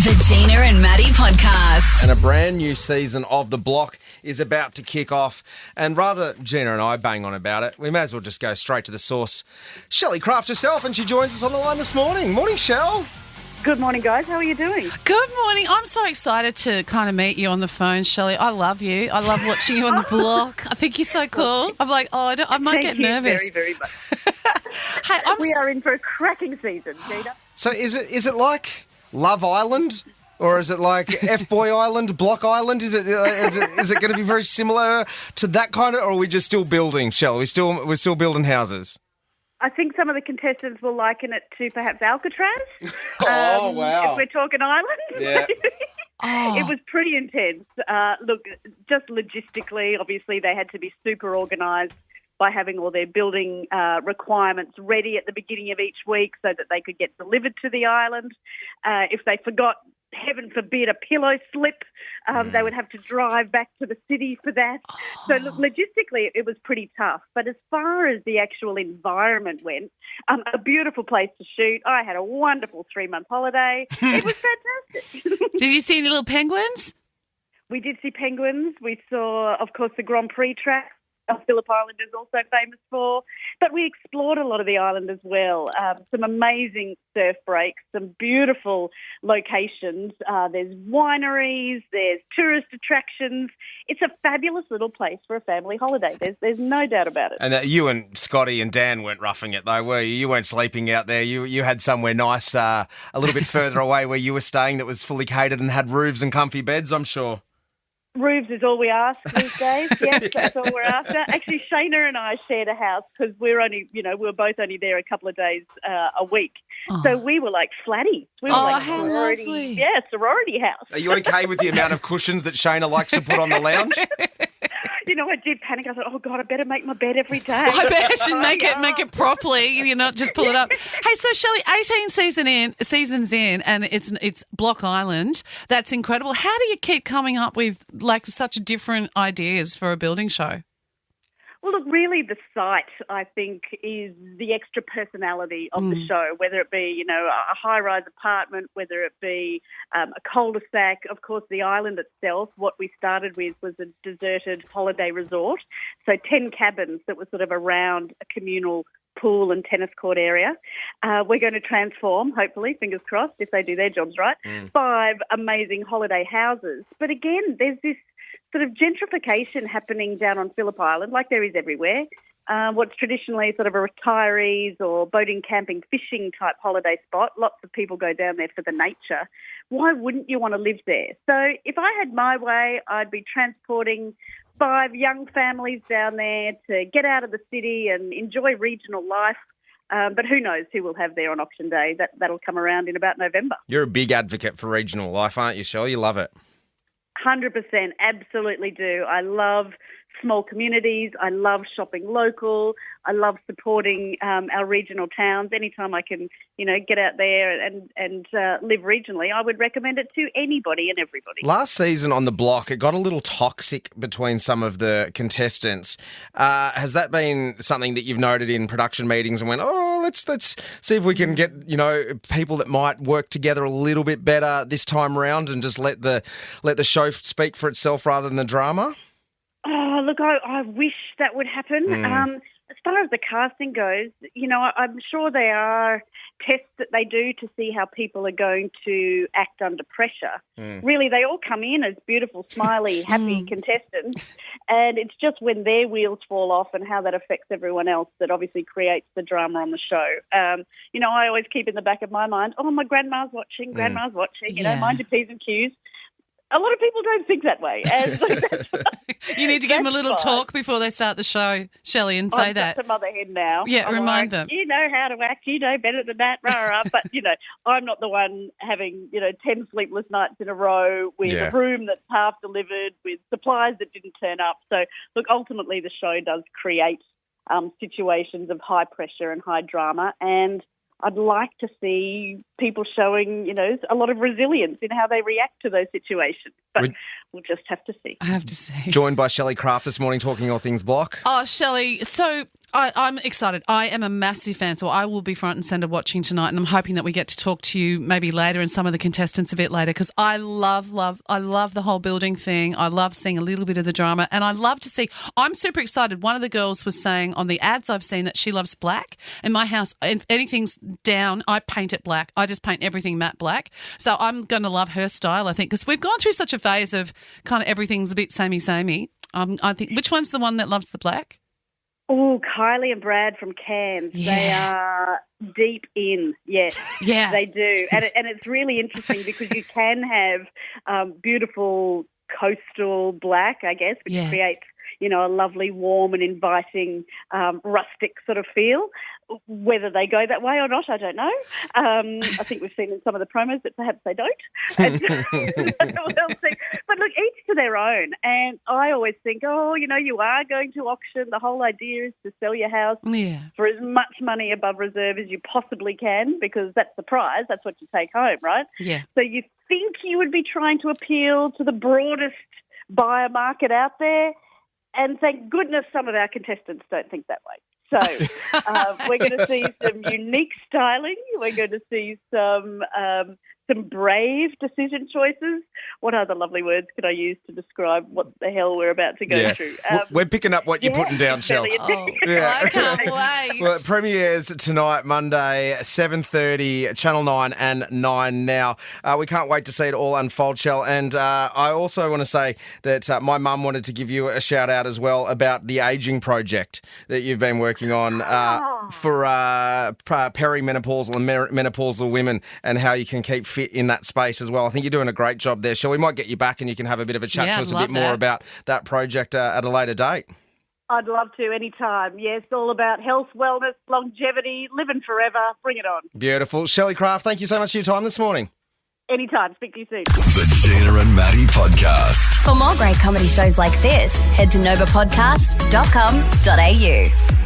The Gina and Matty podcast. And a brand new season of The Block is about to kick off. And rather Gina and I bang on about it, we may as well just go straight to the source. Shelley Craft herself, and she joins us on the line this morning. Morning, Shell. Good morning, guys. How are you doing? Good morning. I'm so excited to kind of meet you on the phone, Shelley. I love you. I love watching you on The Block. I think you're so cool. I'm like, I might get nervous. Thank you very, very much. Hey, We are in for a cracking season, Gina. So is it like Love Island? Or is it like F-Boy Island, Block Island? Is it going to be very similar to that kind of, or are we just still building, Shell? We're still building houses? I think some of the contestants will liken it to perhaps Alcatraz. Wow. If we're talking island. Yeah. It was pretty intense. Look, just logistically, obviously, they had to be super organised by having all their building requirements ready at the beginning of each week so that they could get delivered to the island. If they forgot, heaven forbid, a pillow slip, they would have to drive back to the city for that. So look, logistically, it was pretty tough. But as far as the actual environment went, a beautiful place to shoot. I had a wonderful 3-month holiday. It was fantastic. Did you see any little penguins? We did see penguins. We saw, of course, the Grand Prix track. Phillip Island is also famous for. But we explored a lot of the island as well. Some amazing surf breaks, some beautiful locations. There's wineries, there's tourist attractions. It's a fabulous little place for a family holiday. There's no doubt about it. And you and Scotty and Dan weren't roughing it though, were you? You weren't sleeping out there. You had somewhere nice a little bit further away where you were staying that was fully catered and had roofs and comfy beds, I'm sure. Roofs is all we ask these days. Yes, that's all we're after. Actually, Shayna and I shared a house because we were both only there a couple of days a week. Oh. So we were like flatties. We were like how sorority, lovely. sorority house. Are you okay with the amount of cushions that Shayna likes to put on the lounge? You know, I did panic. I thought, oh God, I better make my bed every day. I bet I should make it properly. You not just pull it up. Hey, so Shelley, 18 seasons in, and it's Block Island. That's incredible. How do you keep coming up with like such different ideas for a building show? Well, look, really the site, I think, is the extra personality of the show, whether it be, a high-rise apartment, whether it be a cul-de-sac. Of course, the island itself, what we started with was a deserted holiday resort. So 10 cabins that were sort of around a communal pool and tennis court area. We're going to transform, hopefully, fingers crossed, if they do their jobs right, 5 amazing holiday houses. But again, there's this sort of gentrification happening down on Phillip Island, like there is everywhere. What's traditionally sort of a retirees or boating, camping, fishing type holiday spot. Lots of people go down there for the nature. Why wouldn't you want to live there? So if I had my way, I'd be transporting 5 young families down there to get out of the city and enjoy regional life. But who knows who we'll have there on auction day. That'll come around in about November. You're a big advocate for regional life, aren't you, Shell? You love it. 100%, absolutely do. I love small communities. I love shopping local. I love supporting our regional towns. Anytime I can, get out there and live regionally, I would recommend it to anybody and everybody. Last season on The Block, it got a little toxic between some of the contestants. Has that been something that you've noted in production meetings and went, let's see if we can get, people that might work together a little bit better this time round and just let the show speak for itself rather than the drama? Oh, look, I wish that would happen. As far as the casting goes, I'm sure there are tests that they do to see how people are going to act under pressure. Really, they all come in as beautiful, smiley, happy contestants, and it's just when their wheels fall off and how that affects everyone else that obviously creates the drama on the show. I always keep in the back of my mind, my grandma's watching, mind your P's and Q's. A lot of people don't think that way. And so you need to give them a little talk before they start the show, Shelley, and say that. I'm a mother hen now. Yeah, I'm remind them. You know how to act. You know better than that. Rah, rah. But, I'm not the one having, 10 sleepless nights in a row with a room that's half delivered, with supplies that didn't turn up. So, look, ultimately the show does create situations of high pressure and high drama, and I'd like to see people showing, a lot of resilience in how they react to those situations. But we'll just have to see. I have to say. Joined by Shelley Craft this morning talking all things Block. Oh, Shelley, so I'm excited. I am a massive fan, so I will be front and centre watching tonight, and I'm hoping that we get to talk to you maybe later and some of the contestants a bit later, because I love the whole building thing. I love seeing a little bit of the drama, and I love to see. I'm super excited. One of the girls was saying on the ads I've seen that she loves black. In my house, if anything's down, I paint it black. I just paint everything matte black. So I'm going to love her style, I think, because we've gone through such a phase of kind of everything's a bit samey. I think, which one's the one that loves the black? Oh, Kylie and Brad from Cairns. Yeah. They are deep in, yes. Yeah. They do. And it's really interesting because you can have beautiful coastal black, I guess, which creates, a lovely, warm and inviting rustic sort of feel. Whether they go that way or not, I don't know. I think we've seen in some of the promos that perhaps they don't. We'll see. But look, each to their own. And I always think, you are going to auction. The whole idea is to sell your house for as much money above reserve as you possibly can, because that's the prize. That's what you take home, right? Yeah. So you think you would be trying to appeal to the broadest buyer market out there. And thank goodness some of our contestants don't think that way. So we're going to see some unique styling. We're going to see some brave decision choices. What other lovely words could I use to describe what the hell we're about to go through? We're picking up what you're putting down, Shell. I can't wait. Well, it premieres tonight, Monday, 7:30, Channel 9 and 9 Now. We can't wait to see it all unfold, Shell. And I also want to say that my mum wanted to give you a shout out as well about the ageing project that you've been working on for perimenopausal and menopausal women, and how you can keep fit in that space as well. I think you're doing a great job there, Shell. We might get you back and you can have a bit of a chat to us a bit more about that project at a later date. I'd love to, anytime. Yes, all about health, wellness, longevity, living forever. Bring it on. Beautiful. Shelley Craft, thank you so much for your time this morning. Anytime. Speak to you soon. The Gina and Matty Podcast. For more great comedy shows like this, head to novapodcast.com.au.